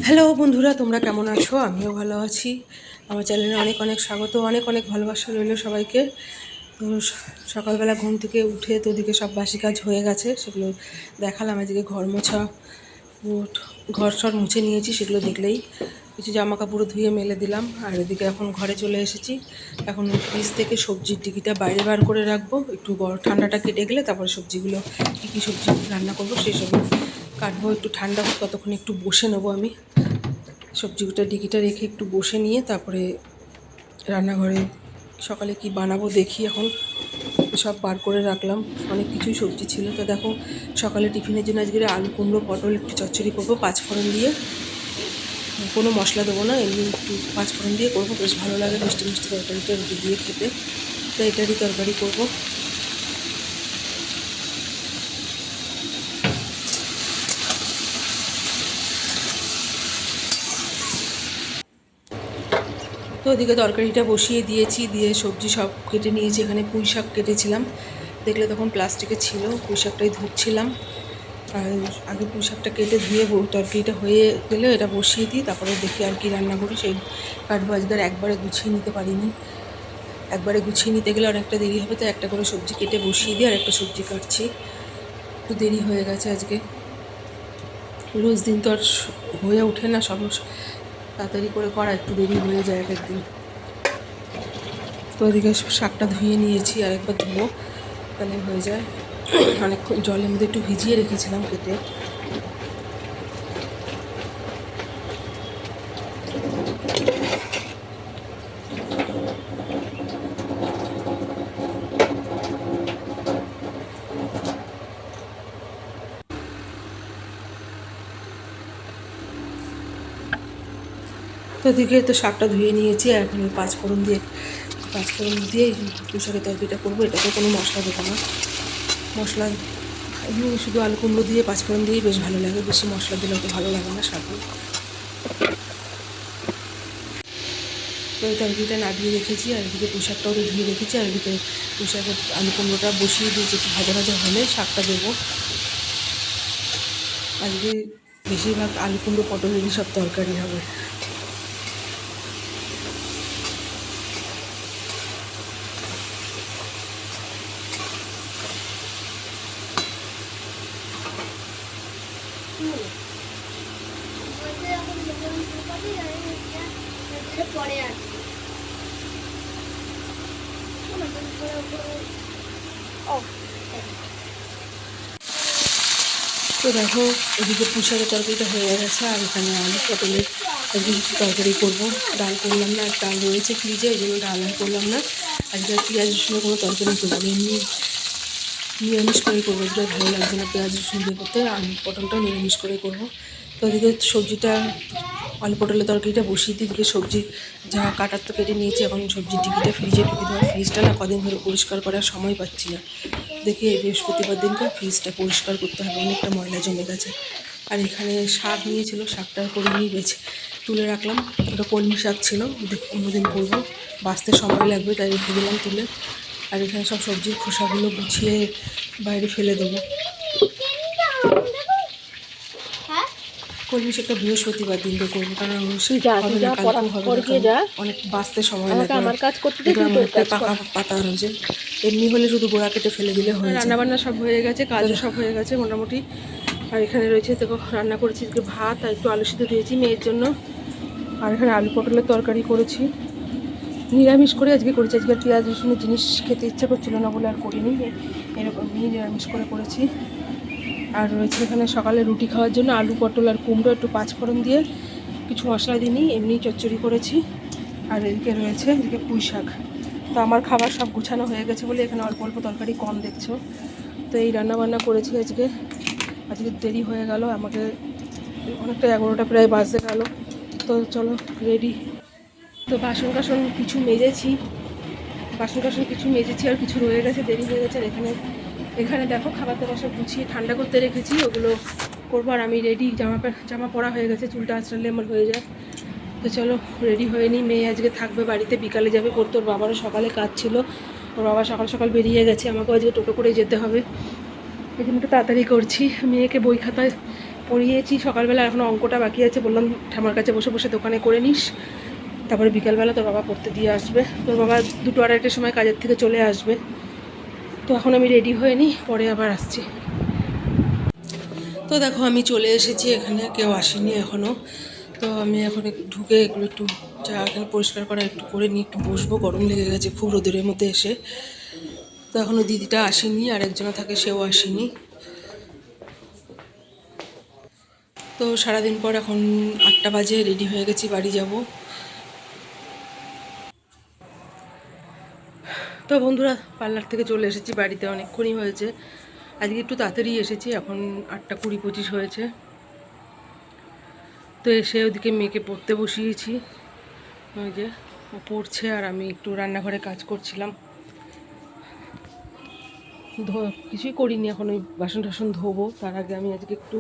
Hello বন্ধুরা, তোমরা কেমন আছো? আমিও ভালো আছি। আমার চ্যানেলে অনেক অনেক স্বাগত, অনেক অনেক ভালোবাসা রইল সবাইকে। তো সকালবেলা ঘুম থেকে উঠে তো ওদিকে সব বাসি কাজ হয়ে গেছে, সেগুলো দেখালাম। এদিকে ঘর মোছা, ঘর সর মুছে নিয়েছি, সেগুলো দেখলেই। কিছু জামা কাপড় ধুয়ে মেলে দিলাম। আর এদিকে এখন ঘরে চলে এসেছি। এখন ফ্রিজ থেকে সবজির ডিকিটা বাইরে বার করে রাখবো, একটু ঠান্ডাটা কেটে গেলে তারপরে সবজিগুলো কী কী সবজি রান্না করবো সেই সব কাটবো। একটু ঠান্ডা ততক্ষণ একটু বসে নেবো আমি। সবজিটা ডিকিটা রেখে একটু বসে নিয়ে তারপরে রান্নাঘরে সকালে কি বানাবো দেখি। এখন সব বার করে রাখলাম, অনেক কিছুই সবজি ছিল। তো দেখো, সকালে টিফিনের জন্য আজকে আলু কুমড়ো পটল একটু চচ্চড়ি করবো পাঁচফোড়ন দিয়ে। কোনো মশলা দেবো না, এমনি একটু পাঁচফোড়ন দিয়ে করবো, বেশ ভালো লাগে মিষ্টি মিষ্টি তরকারিটা রুটি দিয়ে খেতে। তো এটারই তরকারি করবো। তো ওদিকে তরকারিটা বসিয়ে দিয়েছি, দিয়ে সবজি সব কেটে নিয়েছি। এখানে পুঁই শাক কেটেছিলাম, দেখলে তখন প্লাস্টিকে ছিল, পুঁই শাকটাই ধুচ্ছিলাম। আর আগে পুঁই শাকটা কেটে ধুয়ে তরকারিটা হয়ে গেলে এটা বসিয়ে দিই, তারপরে দেখি আর কি রান্না করি সেই কাটবো। আজকে আর একবারে গুছিয়ে নিতে পারিনি, একবারে গুছিয়ে নিতে গেলে অনেকটা দেরি হবে। তো একটা করে সবজি কেটে বসিয়ে দিই, আর একটা সবজি কাটছি। একটু দেরি হয়ে গেছে আজকে। রোজ দিন তো আর হয়ে ওঠে না সব তাড়াতাড়ি করে করা, একটু দেরি হয়ে যায় এক একদিন। তো ওইদিকে শাকটা ধুয়ে নিয়েছি, আর একবার ধুবো, তাহলে হয়ে যায়। অনেকক্ষণ জলের মধ্যে একটু ভিজিয়ে রেখেছিলাম কেটে। তো ওদিকে তো শাকটা ধুয়ে নিয়েছি, আর এখানে পাঁচফোড়ন দিয়ে পুঁই শাকের তরকারিটা করবো। এটাতে কোনো মশলা দেবো না, মশলা এমনি শুধু আলু কুমড়ো দিয়ে পাঁচফোড়ন দিয়েই বেশ ভালো লাগে, বেশি মশলা দিলে অত ভালো লাগে না শাকে। তো এই তরকারিটা নাড়িয়ে রেখেছি, আর এদিকে পুঁই শাকটাও তো ধুয়ে রেখেছি। আর এদিকে পুঁই শাকের আলু কুমড়োটা বসিয়ে দিয়েছি, একটু ভাজা ভাজা হলে শাকটা দেবো। আজকে বেশিরভাগ আলু কুমড়ো পটলেরই সব তরকারি হবে। পরে আসবে তো দেখো, এদিকে পুঁই শাকের তরকারিটা হয়ে গেছে, আর এখানে আলু পটলের তরকারি করবো। ডাল করলাম না, ডাল রয়েছে ফ্রিজে, এই জন্য ডাল আর করলাম না। আজকে পেঁয়াজ রসুনের কোনো তরকারি করবো না, এমনি নিরামিষ করে করবো। আজকে ভালো লাগছে না পেঁয়াজ রসুন দিয়ে করতে, আলু পটলটাও নিরামিষ করে করবো। তো ওদিকে সবজিটা, আলু পটলের তরকারিটা বসিয়ে দিয়ে দিকে সবজি যা কাটার তো কেটে নিয়েছি। এখন সবজির টিকিটা ফ্রিজে ঢুকে দেওয়া। ফ্রিজটা না কদিন ধরে পরিষ্কার করার সময় পাচ্ছি না। দেখি এই বৃহস্পতিবার দিনটা ফ্রিজটা পরিষ্কার করতে হবে, অনেকটা ময়লা জমে গেছে। আর এখানে শাক নিয়েছিল, শাকটা করে নিয়ে বেছে তুলে রাখলাম। ওটা কলমি শাক ছিল, অন্যদিন করবো, বাঁচতে সময় লাগবে, তাই রেখে দিলাম তুলে। আর এখানে সব সবজির খোসাগুলো গুছিয়ে বাইরে ফেলে দেবো। কলমি শাকটা বৃহস্পতিবার দিনকে করবো, কারণ হবে না, কালকেও হবে না, অনেক বাঁচতে সময় লাগে। অনেকটা পাকা পাতা রয়েছে, এমনি হলে শুধু গোড়া কেটে ফেলে দিলে হয়। রান্নাবান্না সব হয়ে গেছে, কাজও সব হয়ে গেছে মোটামুটি। আর এখানে রয়েছে দেখো, রান্না করেছি ভাত, আর একটু আলু সিদ্ধ দিয়েছি মেয়ের জন্য। আর এখানে আলু পটলের তরকারি করেছি, নিরামিষ করে আজকে করেছি। আজকে পেঁয়াজ রসুনের জিনিস খেতে ইচ্ছা করছিল না বলে আর করিনি, এরকম নিরামিষ করে করেছি। আর রয়েছে এখানে সকালে রুটি খাওয়ার জন্য আলু পটল আর কুমড়ো, একটু পাঁচফোড়ন দিয়ে, কিছু মশলা দিইনি, এমনি চচ্চড়ি করেছি। আর এদিকে রয়েছে এদিকে পুঁই শাক। তো আমার খাবার সব গুছানো হয়ে গেছে বলে এখানে অল্প অল্প তরকারি কম দেখছো। তো এই রান্নাবান্না করেছি আজকে। আজকে দেরি হয়ে গেল আমাকে, অনেকটা 11টা প্রায় বাজতে গেল। তো চলো রেডি। তো বাসন কাসন কিছু মেজেছি, আর কিছু রয়ে গেছে, দেরি হয়ে গেছে। আর এখানে দেখো খাবার দাবার সব গুছিয়ে ঠান্ডা করতে রেখেছি, ওগুলো করবো। আর আমি রেডি, জামা পরা হয়ে গেছে, চুলটা আঁচড়ালে আমার হয়ে যায়। তো চলো রেডি হয়ে নিই। মেয়ে আজকে থাকবে বাড়িতে, বিকালে যাবে পড়তে। ওর বাবারও সকালে কাজ ছিল, ওর বাবা সকাল সকাল বেরিয়ে গেছে, আমাকেও আজকে টোটো করে যেতে হবে, এই জন্য একটু তাড়াতাড়ি করছি। মেয়েকে বই খাতায় পড়িয়েছি সকালবেলা, এখন অঙ্কটা বাকি আছে, বললাম ঠামার কাছে বসে বসে দোকানে করে নিস, তারপরে বিকালবেলা তোর বাবা পড়তে দিয়ে আসবে। তোর বাবা 2-2:30টার সময় কাজের থেকে চলে আসবে। তো এখন আমি রেডি হয়ে নিই, পরে আবার আসছি। তো দেখো আমি চলে এসেছি, এখানে কেউ আসেনি এখনও। তো আমি এখন ঢুকে এগুলো একটু যা এখানে পরিষ্কার করা একটু করে নিই, একটু বসবো, গরম লেগে গেছে খুব রোদের মধ্যে এসে। তো এখনও দিদিটা আসেনি, আর একজনও থাকে সেও আসেনি। তো সারাদিন পর এখন 8টা বাজে, রেডি হয়ে গেছি, বাড়ি যাব। তো বন্ধুরা পার্লার থেকে চলে এসেছি বাড়িতে, অনেকক্ষণই হয়েছে, আজকে একটু তাড়াতাড়ি এসেছি, এখন 8:20-25 হয়েছে। তো এসে ওদিকে মেয়েকে পড়তে বসিয়েছি, ওই যে ও পড়ছে, আর আমি একটু রান্নাঘরে কাজ করছিলাম। কিছুই করিনি, এখন ওই বাসন টাসন ধোবো, তার আগে আমি আজকে একটু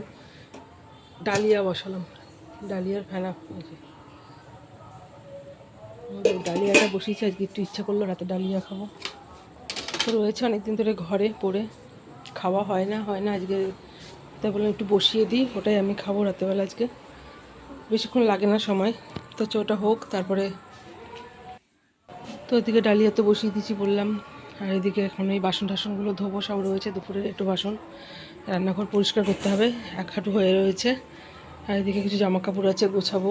ডালিয়া বসালাম, ডালিয়ার ফেনা। ডালিয়াটা বসিয়েছি, আজকে একটু ইচ্ছা করলো রাতে ডালিয়া খাবো। তো রয়েছে অনেকদিন ধরে ঘরে পড়ে, খাওয়া হয় না আজকে, তাই বললাম একটু বসিয়ে দিই, ওটাই আমি খাবো রাতেবেলা আজকে, বেশিক্ষণ লাগে না সময়। তো ওটা হোক, তারপরে তো ওদিকে ডালিয়া তো বসিয়ে দিচ্ছি বললাম, আর এদিকে এখন এই বাসন টাসনগুলো ধোবো, সব রয়েছে দুপুরের একটু বাসন, রান্নাঘর পরিষ্কার করতে হবে, এক হাঁটু হয়ে রয়েছে, আর এদিকে কিছু জামা কাপড় আছে গোছাবো।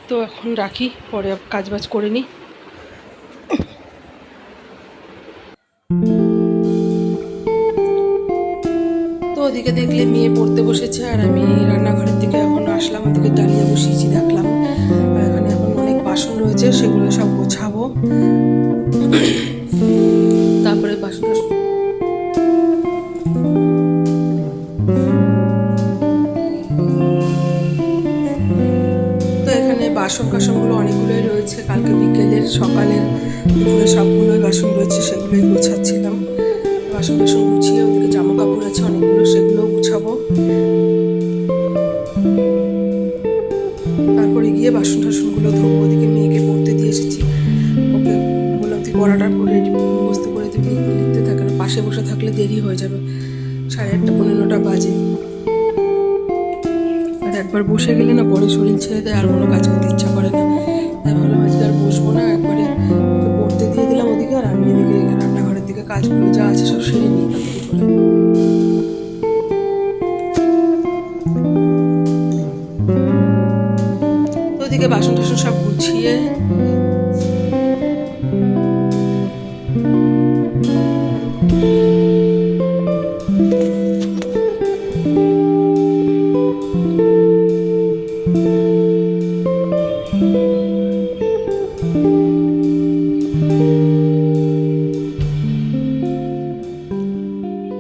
তো এখন রাখি, পরে কাজ বাজ করে নিই। তো ওদিকে দেখলে মেয়ে পড়তে বসেছে, আর আমি রান্নাঘরের দিকে এখন আসলাম, ওদিকে ডালিয়া বসিয়েছি দেখলাম, আর এখানে এখন অনেক বাসন রয়েছে, সেগুলো সব গোছাবো, তারপরে বাসন টাসন। তো এখানে বাসন কাসনগুলো অনেকগুলোই রয়েছে, কালকে বিকেলের সকালের দুপুরে সবগুলোই বাসন রয়েছে, সেগুলোই গোছাচ্ছিলাম। বাসন টাসন গুছিয়ে ওদিকে জামা কাপড় আছে অনেকগুলো, সেগুলোও গুছাবো, তারপরে গিয়ে বাসন টাসনগুলো ধোবো। ওদিকে মেয়েকে পড়তে দিয়ে এসেছি, ওকে বললাম তুই পড়াটা করে মুখস্থ করে তুই লিখতে থাকে না, পাশে বসে থাকলে দেরি হয়ে যাবে, 8:30 পৌনে 9টা বাজে, আর একবার বসে গেলে না পরে শরীর ছেড়ে দেয়, আর কোনো কাজ করতে ইচ্ছা করে না। তাই ভাবলাম আজকে আর বসবো না, একবারে ওকে পড়তে দিয়ে দিলাম ওদিকে, আর আমি এদিকে রান্নাঘরের দিকে কাজগুলো যা আছে সব সেরে নিই তাড়াতাড়ি করে। ওদিকে বাসন টাসন সব গুছিয়ে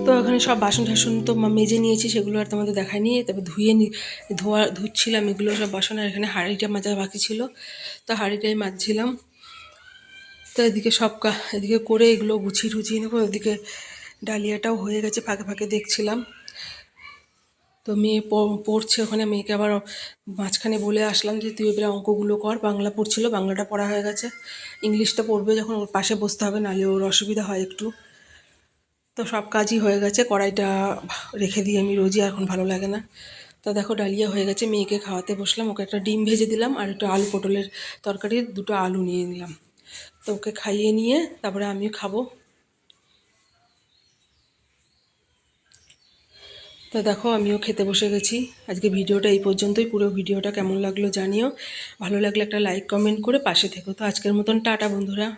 তো এখানে সব বাসন টাসন তো মেজে নিয়েছি, সেগুলো আর তোমাদের দেখায়নি, তবে ধুচ্ছিলাম এগুলো সব বাসন, আর এখানে হাঁড়িটা মাজা বাকি ছিল, তো হাঁড়িটাই মাজছিলাম। তো এদিকে এদিকে করে এগুলো গুছিয়ে টুছিয়ে নেবো, ওদিকে ডালিয়াটাও হয়ে গেছে, ফাঁকে ফাঁকে দেখছিলাম। তো মেয়ে পড়ছে ওখানে, মেয়েকে আবার মাঝখানে বলে আসলাম যে তুই এবারে অঙ্কগুলো কর, বাংলা পড়ছিল, বাংলাটা পড়া হয়ে গেছে, ইংলিশটা পড়বে যখন ওর পাশে বসতে হবে, নাহলে ওর অসুবিধা হয় একটু। তো সব কাজই হয়ে গেছে, কড়াইটা রেখে দিই আমি রোজই, এখন ভালো লাগে না। তো দেখো ডালিয়া হয়ে গেছে, মেয়েকে খাওয়াতে বসলাম, ওকে একটা ডিম ভেজে দিলাম, আর একটু আলু পটলের তরকারি, 2টো আলু নিয়ে নিলাম। তো ওকে খাইয়ে নিয়ে তারপরে আমিও খাবো। তো দেখো আমিও খেতে বসে গেছি। আজকে ভিডিওটা এই পর্যন্তই, পুরো ভিডিওটা কেমন লাগলো জানিও, ভালো লাগলে একটা লাইক কমেন্ট করে পাশে থেকো। তো আজকের মতন টাটা বন্ধুরা।